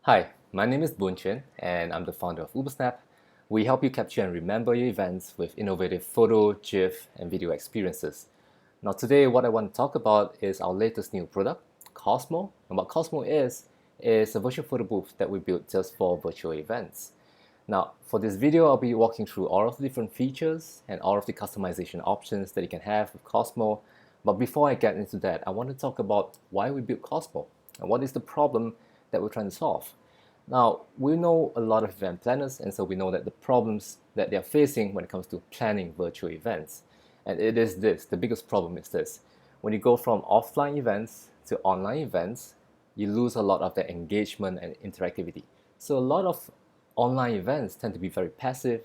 Hi, my name is Boon Chen, and I'm the founder of Ubersnap. We help you capture and remember your events with innovative photo, GIF, and video experiences. Now, today, what I want to talk about is our latest new product, Cosmo. And what Cosmo is a virtual photo booth that we built just for virtual events. Now, for this video, I'll be walking through all of the different features and all of the customization options that you can have with Cosmo. But before I get into that, I want to talk about why we built Cosmo and what is the problem that we're trying to solve. Now, we know a lot of event planners, and so we know that the problems that they're facing when it comes to planning virtual events. And it is this, the biggest problem is this. When you go from offline events to online events, you lose a lot of the engagement and interactivity. So a lot of online events tend to be very passive,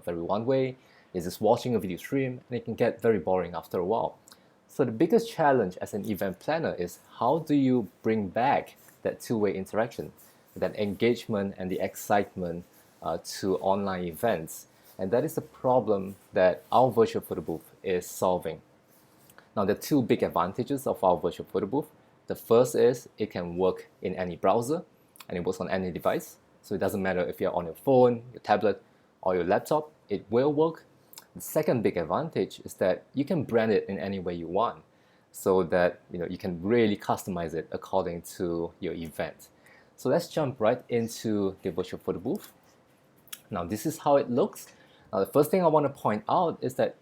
very one way. You're just watching a video stream, and it can get very boring after a while. So the biggest challenge as an event planner is how do you bring back that two-way interaction, that engagement and the excitement to online events. And that is the problem that our virtual photo booth is solving. Now, there are two big advantages of our virtual photo booth. The first is it can work in any browser and it works on any device. So it doesn't matter if you're on your phone, your tablet, or your laptop, it will work. The second big advantage is that you can brand it in any way you want, so that you can really customize it according to your event. So let's jump right into the virtual photo booth. Now, this is how it looks. Now, the first thing I want to point out is that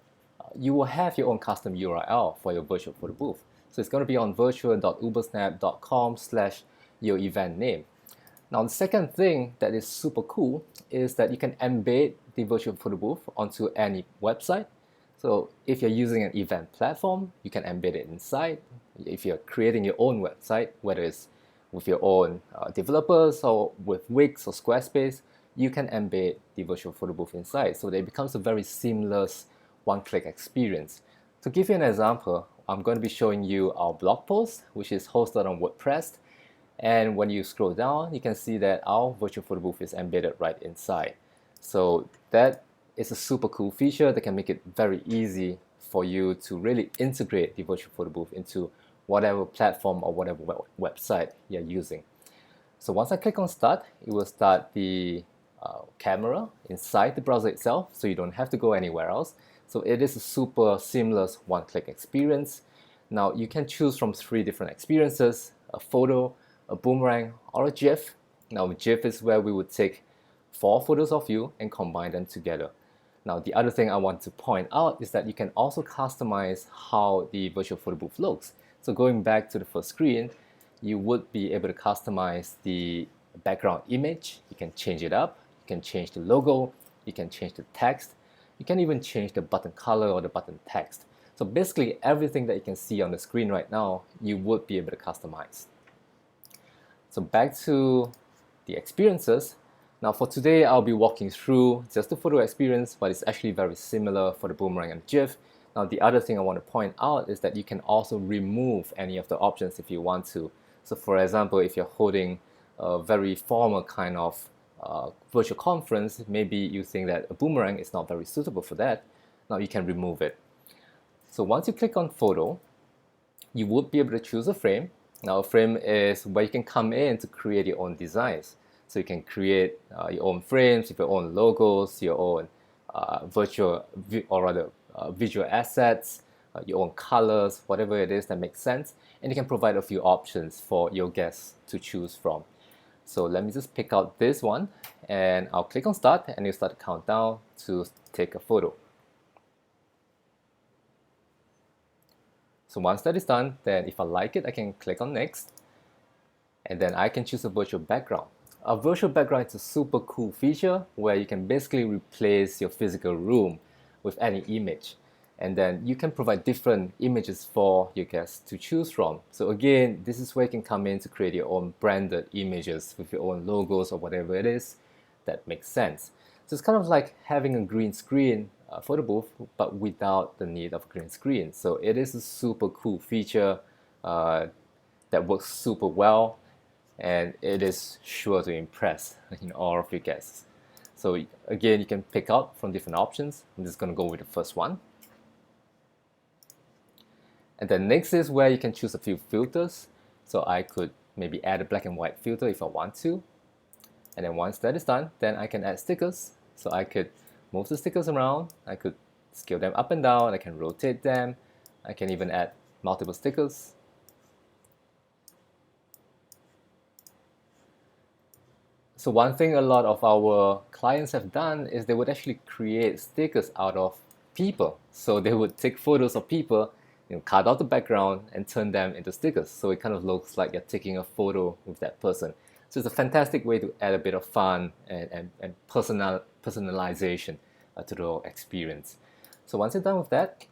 you will have your own custom URL for your virtual photo booth. So it's going to be on virtual.ubersnap.com/your event name. Now, the second thing that is super cool is that you can embed the virtual photo booth onto any website. So if you're using an event platform, you can embed it inside. If you're creating your own website, whether it's with your own developers or with Wix or Squarespace, you can embed the virtual photo booth inside. So that it becomes a very seamless one-click experience. To give you an example, I'm going to be showing you our blog post, which is hosted on WordPress. And when you scroll down, you can see that our virtual photo booth is embedded right inside. So that is a super cool feature that can make it very easy for you to really integrate the virtual photo booth into whatever platform or whatever website you're using. So once I click on start, it will start the camera inside the browser itself, so you don't have to go anywhere else. So it is a super seamless one-click experience. Now you can choose from 3 different experiences: a photo, a boomerang, or a GIF. Now GIF is where we would take 4 photos of you and combine them together. Now the other thing I want to point out is that you can also customize how the virtual photo booth looks. So going back to the first screen, you would be able to customize the background image. You can change it up, you can change the logo, you can change the text, you can even change the button color or the button text. So basically everything that you can see on the screen right now, you would be able to customize. So back to the experiences. Now for today, I'll be walking through just the photo experience, but it's actually very similar for the boomerang and GIF. Now the other thing I want to point out is that you can also remove any of the options if you want to. So for example, if you're holding a very formal kind of virtual conference, maybe you think that a boomerang is not very suitable for that. Now you can remove it. So once you click on photo, you would be able to choose a frame. Now a frame is where you can come in to create your own designs. So you can create your own frames, your own logos, your own visual assets, your own colors, whatever it is that makes sense. And you can provide a few options for your guests to choose from. So let me just pick out this one, and I'll click on start, and it'll start to count down to take a photo. So once that is done, then if I like it, I can click on next, and then I can choose a virtual background. A virtual background is a super cool feature where you can basically replace your physical room with any image. And then you can provide different images for your guests to choose from. So again, this is where you can come in to create your own branded images with your own logos or whatever it is that makes sense. So it's kind of like having a green screen photo booth, but without the need of a green screen. So it is a super cool feature that works super well, and it is sure to impress all of your guests. So again, you can pick out from different options. I'm just going to go with the first one. And then next is where you can choose a few filters. So I could maybe add a black and white filter if I want to. And then once that is done, then I can add stickers. So I could move the stickers around, I could scale them up and down, I can rotate them, I can even add multiple stickers. So one thing a lot of our clients have done is they would actually create stickers out of people. So they would take photos of people, cut out the background and turn them into stickers. So it kind of looks like you're taking a photo with that person. So it's a fantastic way to add a bit of fun and personalization to the whole experience. So once you're done with that,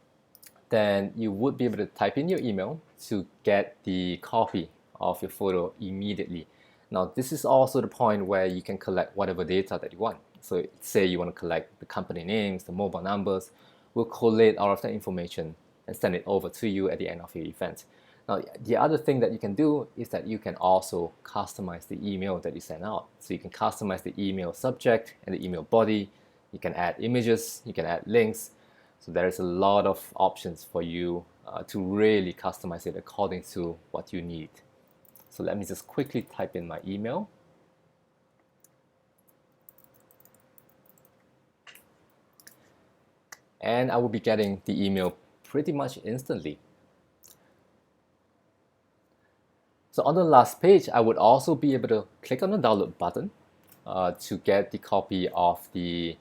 then you would be able to type in your email to get the copy of your photo immediately. Now, this is also the point where you can collect whatever data that you want. So say you want to collect the company names, the mobile numbers, we'll collate all of that information and send it over to you at the end of your event. Now, the other thing that you can do is that you can also customize the email that you send out. So you can customize the email subject and the email body. You can add images, you can add links. So there is a lot of options for you to really customize it according to what you need. So let me just quickly type in my email. And I will be getting the email pretty much instantly. So on the last page, I would also be able to click on the download button to get the copy of the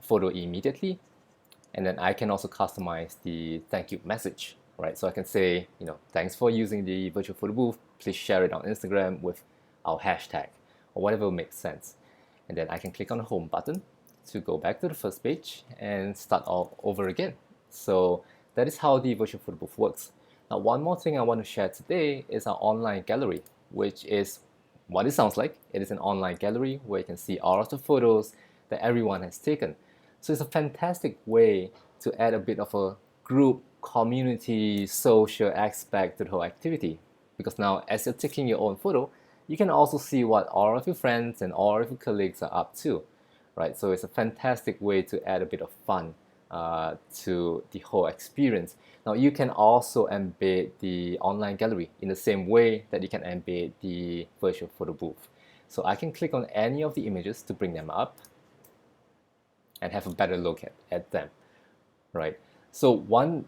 photo immediately. And then I can also customize the thank you message, right? So I can say, thanks for using the virtual photo booth. Please share it on Instagram with our hashtag or whatever makes sense. And then I can click on the home button to go back to the first page and start all over again. So that is how the virtual photo booth works. Now, one more thing I want to share today is our online gallery, which is what it sounds like. It is an online gallery where you can see all of the photos that everyone has taken. So it's a fantastic way to add a bit of a group, community, social aspect to the whole activity. Because now, as you're taking your own photo, you can also see what all of your friends and all of your colleagues are up to, right? So it's a fantastic way to add a bit of fun to the whole experience. Now, you can also embed the online gallery in the same way that you can embed the virtual photo booth. So I can click on any of the images to bring them up and have a better look at them, right? So one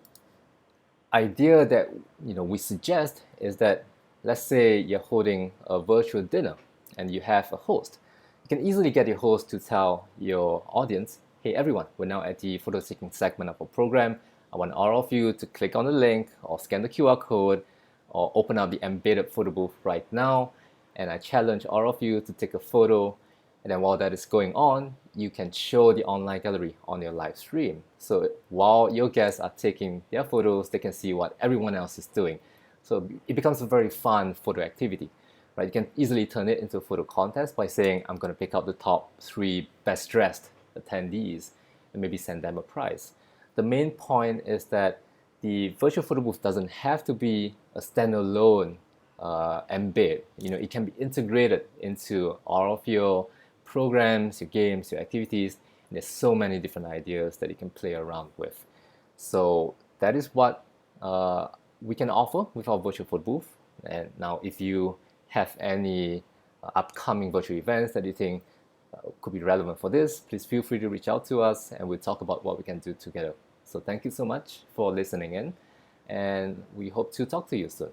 idea that we suggest is that, let's say you're holding a virtual dinner and you have a host. You can easily get your host to tell your audience, hey everyone, we're now at the photo taking segment of our program. I want all of you to click on the link or scan the QR code or open up the embedded photo booth right now. And I challenge all of you to take a photo. And then while that is going on, you can show the online gallery on your live stream. So while your guests are taking their photos, they can see what everyone else is doing. So it becomes a very fun photo activity, right? You can easily turn it into a photo contest by saying, I'm going to pick up the top 3 best dressed attendees and maybe send them a prize. The main point is that the virtual photo booth doesn't have to be a standalone embed. It can be integrated into all of your programs, your games, your activities. And there's so many different ideas that you can play around with. So that is what we can offer with our virtual photo booth. And now, if you have any upcoming virtual events that you think could be relevant for this, please feel free to reach out to us and we'll talk about what we can do together. So thank you so much for listening in, and we hope to talk to you soon.